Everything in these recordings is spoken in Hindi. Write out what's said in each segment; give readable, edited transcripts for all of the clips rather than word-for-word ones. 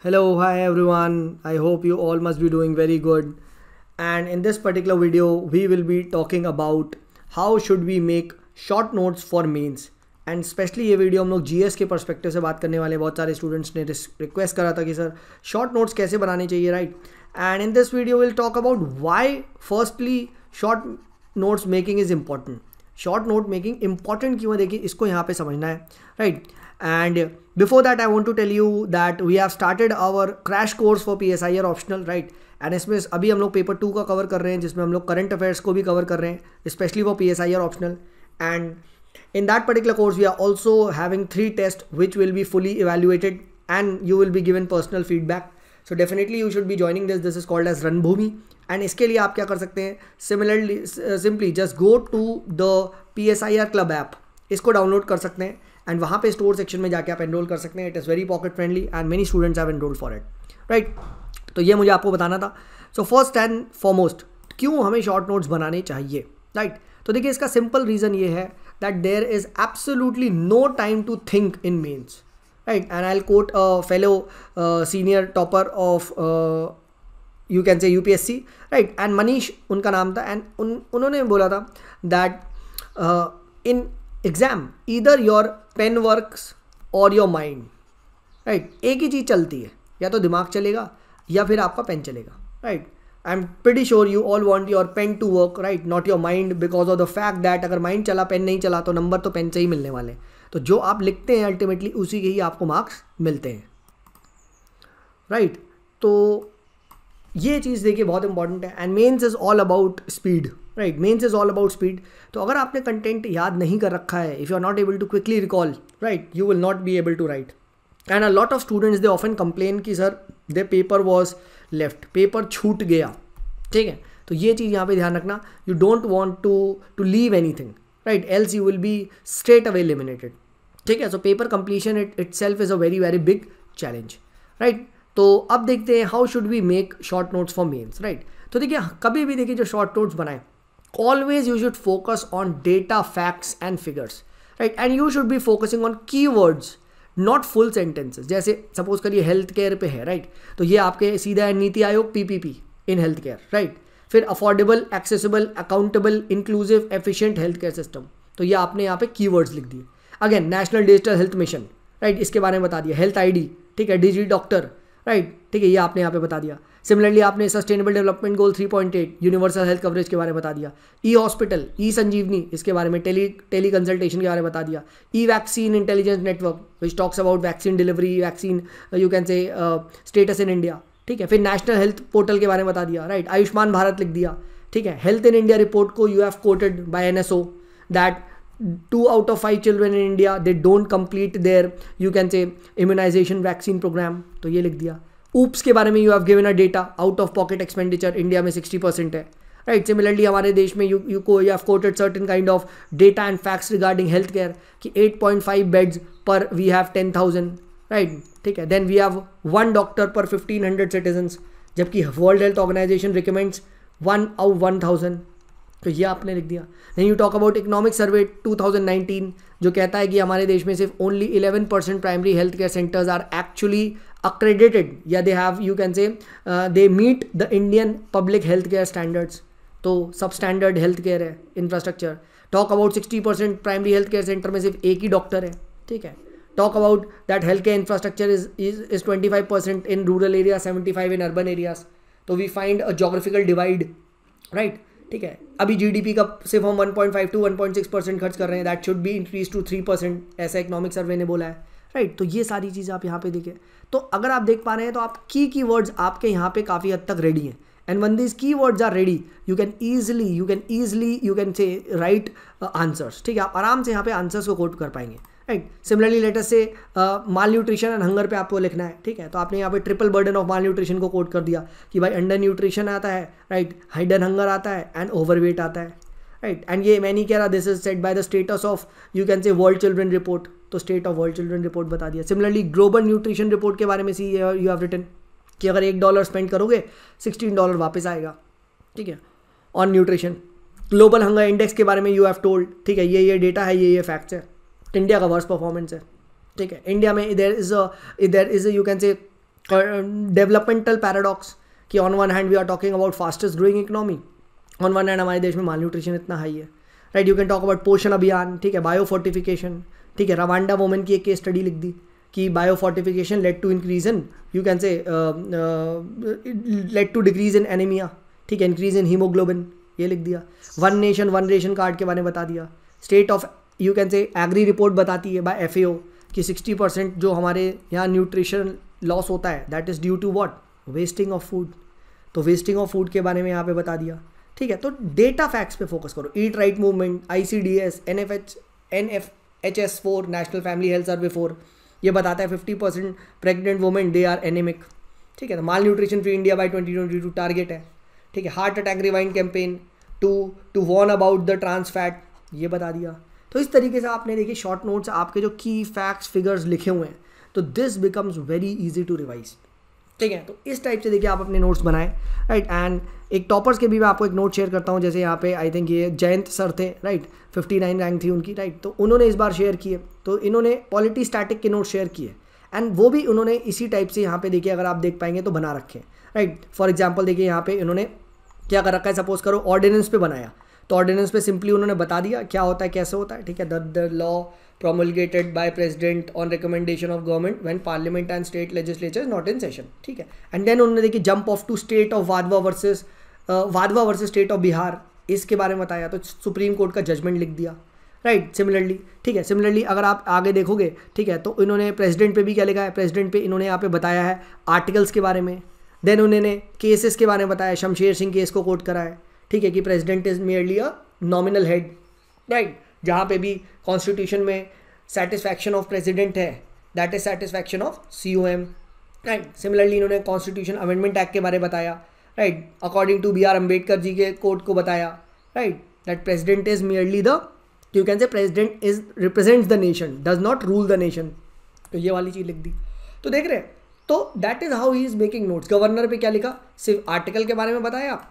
Hello, hi everyone. I hope you all must be doing very good. And in this particular video, we will be talking about how should we make short notes for mains. And specially ये वीडियो हम लोग जीएस के पर्सपेक्टिव से बात करने वाले. बहुत सारे स्टूडेंट्स ने रिक्वेस्ट करा था कि सर शॉर्ट नोट्स कैसे बनाने चाहिए, right. And in this video will talk about why firstly short notes making is important. Short note making important क्यों है, देखिए इसको यहाँ पे समझना है, right. And before that I want to tell you that we have started our crash course for PSIR optional, right. And इसमें अभी हम लोग पेपर 2 का कवर कर रहे हैं, जिसमें हम लोग करंट अफेयर्स को भी कवर कर रहे हैं, specially for PSIR optional. And in that particular course we are also having 3 tests which will be fully evaluated and you will be given personal feedback. So definitely you should be joining this is called as Ranbhoomi. And इसके लिए आप क्या कर सकते हैं, similarly simply just go to the PSIR club app, इसको डाउनलोड कर सकते हैं एंड वहाँ पे स्टोर सेक्शन में जाके आप एनरोल कर सकते हैं. It is very pocket friendly and many students have enrolled for it, right. तो ये मुझे आपको बताना था. सो फर्स्ट एंड फॉरमोस्ट क्यों हमें शॉर्ट नोट्स बनाने चाहिए, राइट. तो देखिए इसका सिंपल रीज़न ये है that there is absolutely no time to think in mains, right. And I will quote a fellow senior topper of you can say UPSC, right. And Manish उनका नाम था. एंड उन्होंने बोला था that in exam either your pen works और योर माइंड, राइट. एक ही चीज़ चलती है, या तो दिमाग चलेगा या फिर आपका पेन चलेगा, right. I am pretty sure you all want your pen to work, right, not your mind, because of the fact that अगर माइंड चला पेन नहीं चला तो नंबर तो पेन से ही मिलने वाले हैं. तो जो आप लिखते हैं अल्टीमेटली उसी के ही आपको मार्क्स मिलते हैं, राइट. तो ये चीज़ देखिए बहुत इंपॉर्टेंट है. And mains is all about speed, right. Mains is all about speed. तो अगर आपने कंटेंट याद नहीं कर रखा है, if you are not able to quickly recall, right, you will not be able to write. And a lot of students they often complain कि sir they paper was left, paper छूट गया, ठीक है. तो ये चीज़ यहाँ पे ध्यान रखना. You don't want to leave anything, right, else you will be straight away eliminated, ठीक है. So paper completion itself is a very very big challenge, right. तो अब देखते हैं how should we make short notes for mains, right. तो देखिए कभी भी देखिए जो शॉर्ट नोट्स बनाए, always you should focus on data, facts and figures, right. And you should be focusing on keywords, not full sentences. जैसे सपोज करिए हेल्थ केयर पे है, राइट. तो ये आपके सीधा है NITI Aayog PPP in health care, right. फिर affordable, accessible, accountable, inclusive, efficient health care system. तो ये आपने यहाँ पे कीवर्ड्स लिख दिए. Again national digital health mission, right, इसके बारे में बता दिया. हेल्थ ID, ठीक है, डिजी डॉक्टर, राइट, ठीक है, ये आपने यहाँ पे बता दिया. सिमिलरली आपने sustainable development goal 3.8 universal health coverage के बारे में बता दिया. ई हॉस्पिटल, ई संजीवनी, इसके बारे में टेली कंसल्टेशन के बारे में बता दिया. E vaccine intelligence network which talks about vaccine delivery, vaccine you can say status in India, ठीक है. फिर नेशनल हेल्थ पोर्टल के बारे में बता दिया, राइट. आयुष्मान भारत लिख दिया, ठीक है. हेल्थ इन इंडिया रिपोर्ट को you have quoted by NSO that 2 out of 5 children in India they don't complete their you can say immunization vaccine program. तो ये लिख दिया. ऊप्स के बारे में you have given a data, out of pocket expenditure India में 60% है, राइट. सिमिलरली हमारे देश में you have coated certain kind of data and facts regarding health care कि 8.5 बेड्स पर वी हैव 10,000, राइट, ठीक है. देन वी हैव 1 डॉक्टर पर 1,500 सिटीजन्स, जबकि World Health Organization recommends 1 out 1,000. तो ये आपने लिख दिया. Then you talk about economic survey 2019 जो कहता है कि हमारे देश में सिर्फ only 11% primary health care centres are actually accredited, या they have you can say they meet the Indian public health care standards. तो सब स्टैंडर्ड हेल्थ केयर है infrastructure. Talk about 60% primary health care centre में सिर्फ एक ही डॉक्टर है, ठीक है. Talk about that health care infrastructure is 25% in rural area, 75 in urban areas. तो we find a geographical divide, right, ठीक है. अभी GDP का सिर्फ हम 1.5 to 1.6% खर्च कर रहे हैं, that should be increase to 3%, ऐसा इकोनॉमिक सर्वे ने बोला है, राइट. तो ये सारी चीज़ें आप यहाँ पे देखें. तो अगर आप देख पा रहे हैं तो आप कीवर्ड्स आपके यहाँ पे काफ़ी हद तक रेडी हैं. And one this keywords are ready you can say right answers, ठीक है. आप आराम से यहाँ पे आंसर्स को कोट कर पाएंगे, राइट. सिमिलरली लेटर से माल न्यूट्रिशन एंड हंगर पे आपको लिखना है, ठीक है. तो आपने यहाँ पे triple burden of mall nutrition को कोट कर दिया कि भाई अंडर न्यूट्रिशन आता है, राइट, हिडन हंगर आता है एंड ओवरवेट आता है, राइट. एंड ये मैं नहीं कह रहा, this is set by the status of you can say world children report. तो state of world children report बता दिया. सिमिलरली ग्लोबल न्यूट्रिशन रिपोर्ट के बारे में सी यू हैव रिटन कि अगर $1 स्पेंड करोगे $16 वापस आएगा, ठीक है, on nutrition. Global hunger index के बारे में यू हैव टोल्ड, ठीक है, ये डेटा है, ये फैक्ट्स है. इंडिया का वर्स्ट परफॉर्मेंस है, ठीक है. इंडिया में there is you can say developmental paradox कि on one hand we are talking about fastest growing economy, on one hand हमारे देश में माल न्यूट्रिशन इतना हाई है, right. You can talk about Poshan Abhiyan, ठीक है, बायो फोर्टिफिकेशन, ठीक है। रवांडा वुमेन की एक केस स्टडी लिख दी कि bio fortification led to increase in, you can say led to decrease in anaemia, ठीक है, इंक्रीज इन हीमोग्लोबिन, ये लिख दिया। One nation one ration card के बारे में बता दिया। State of, you can say agri report बताती है बाय FAO कि 60% जो हमारे यहाँ न्यूट्रिशन लॉस होता है that is due to what, wasting of food. तो वेस्टिंग ऑफ फूड के बारे में यहाँ पे बता दिया, ठीक है। तो डेटा फैक्ट्स पे फोकस करो। Eat right movement, ICDS, NFHS4 national family health survey 4 ये बताता है 50% pregnant women they are anaemic, ठीक है। Malnutrition free India by 2022 target है, ठीक है। Heart attack rewind campaign to warn about the trans fat, ये बता दिया। तो इस तरीके से आपने देखिए शॉर्ट नोट्स आपके जो की फैक्ट्स फिगर्स लिखे हुए हैं, तो this becomes very easy to revise, ठीक है। तो इस टाइप से देखिए आप अपने नोट्स बनाएं, राइट। एंड एक टॉपर्स के भी मैं आपको एक नोट शेयर करता हूँ, जैसे यहाँ पे आई थिंक ये जयंत सर थे, राइट, 59 रैंक थी उनकी, राइट। तो उन्होंने इस बार शेयर किए, तो इन्होंने पॉलिटी स्टैटिक के नोट शेयर किए एंड वो भी उन्होंने इसी टाइप से यहाँ पे देखिए अगर आप देख पाएंगे तो बना रखे, राइट। फॉर एग्जाम्पल देखिए यहाँ पे इन्होंने क्या कर रखा है, सपोज करो ऑर्डिनेंस पे बनाया, तो ऑर्डिनेंस पे सिंपली उन्होंने बता दिया क्या होता है, कैसे होता है, ठीक है। The law promulgated by president on recommendation of government when parliament and state legislature is not in session, ठीक है। and then उन्होंने देखिए jump off to state of Wadhwa versus state of Bihar, इसके बारे में बताया, तो सुप्रीम कोर्ट का जजमेंट लिख दिया, राइट। सिमिलरली, ठीक है, सिमिलरली अगर आप आगे देखोगे, ठीक है, तो इन्होंने प्रेसिडेंट पे भी क्या लिखा है, प्रेसिडेंट पे इन्होंने यहाँ पे बताया है आर्टिकल्स के बारे में। देन उन्होंने केसेस के बारे में बताया, शमशेर सिंह केस को कोट करा है, ठीक है, कि president is merely a nominal head, right. जहाँ पे भी कॉन्स्टिट्यूशन में सेटिस्फैक्शन ऑफ प्रेसिडेंट है that is satisfaction of COM, right. Similarly इन्होंने कॉन्स्टिट्यूशन अमेंडमेंट एक्ट के बारे में बताया, right, according to BR Ambedkar ji के कोर्ट को बताया, right, that president is merely the, you can say president is represents the nation, does not rule the nation, तो ये वाली चीज़ लिख दी। तो देख रहे हैं, तो that is how he is making notes. Governor पे क्या लिखा, सिर्फ आर्टिकल के बारे में बताया,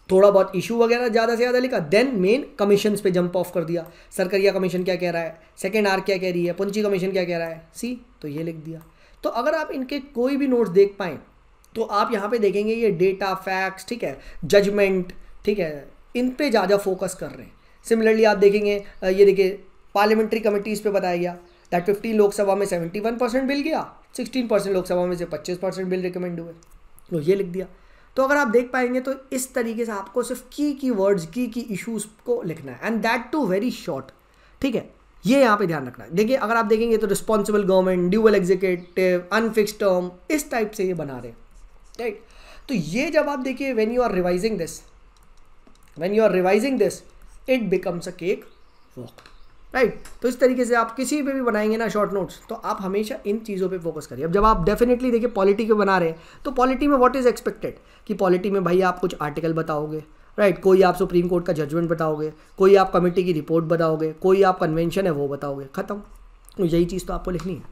थोड़ा बहुत इशू वगैरह ज़्यादा से ज़्यादा लिखा, देन मेन कमीशंस पे जंप ऑफ कर दिया। सरकरिया कमीशन क्या कह रहा है, सेकंड आर क्या कह रही है, पुंची कमीशन क्या कह रहा है, सी, तो ये लिख दिया। तो अगर आप इनके कोई भी नोट्स देख पाएँ तो आप यहाँ पे देखेंगे ये डेटा फैक्ट्स, ठीक है, जजमेंट, ठीक है, इन पे ज़्यादा फोकस कर रहे हैं। सिमिलरली आप देखेंगे, ये देखिए पार्लियामेंट्री कमिटीज़ पे बताया गया दैट 50 लोकसभा में 71% बिल गया, 16% लोकसभा में से 25% बिल रिकमेंड हुए, तो ये लिख दिया। तो अगर आप देख पाएंगे तो इस तरीके से आपको सिर्फ की वर्ड्स की इशूज़ को लिखना है and that too very short, ठीक है, ये यहाँ पे ध्यान रखना है। देखिए अगर आप देखेंगे तो responsible government, dual executive, unfixed term, इस टाइप से ये बना रहे हैं, राइट। तो ये जब आप देखिए when you are revising this it becomes a cake walk, right. तो इस तरीके से आप किसी पे भी बनाएंगे ना शॉर्ट नोट्स, तो आप हमेशा इन चीज़ों पे फोकस करिए। अब जब आप डेफिनेटली देखिए पॉलिटी के बना रहे हैं, तो पॉलिटी में व्हाट इज एक्सपेक्टेड कि पॉलिटी में भाई आप कुछ आर्टिकल बताओगे, राइट, कोई आप सुप्रीम कोर्ट का जजमेंट बताओगे, कोई आप कमेटी की रिपोर्ट बताओगे, कोई आप कन्वेंशन है वो बताओगे, खत्म। तो यही चीज़ तो आपको लिखनी है,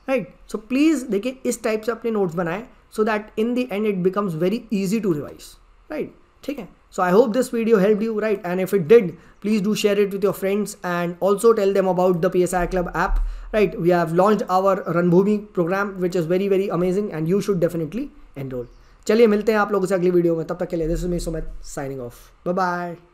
राइट। सो प्लीज़ देखिए इस टाइप से अपने नोट्स बनाएं so that in the end it becomes very easy to revise, right, ठीक है। So I hope this video helped you, right, and if it did, please do share it with your friends and also tell them about the PSI Club app, right. We have launched our Ranbhoomi program which is very very amazing and you should definitely enroll. चलिए मिलते हैं आप लोगों से अगली वीडियो में, तब तक के लिए this is me Sumit signing off, bye bye.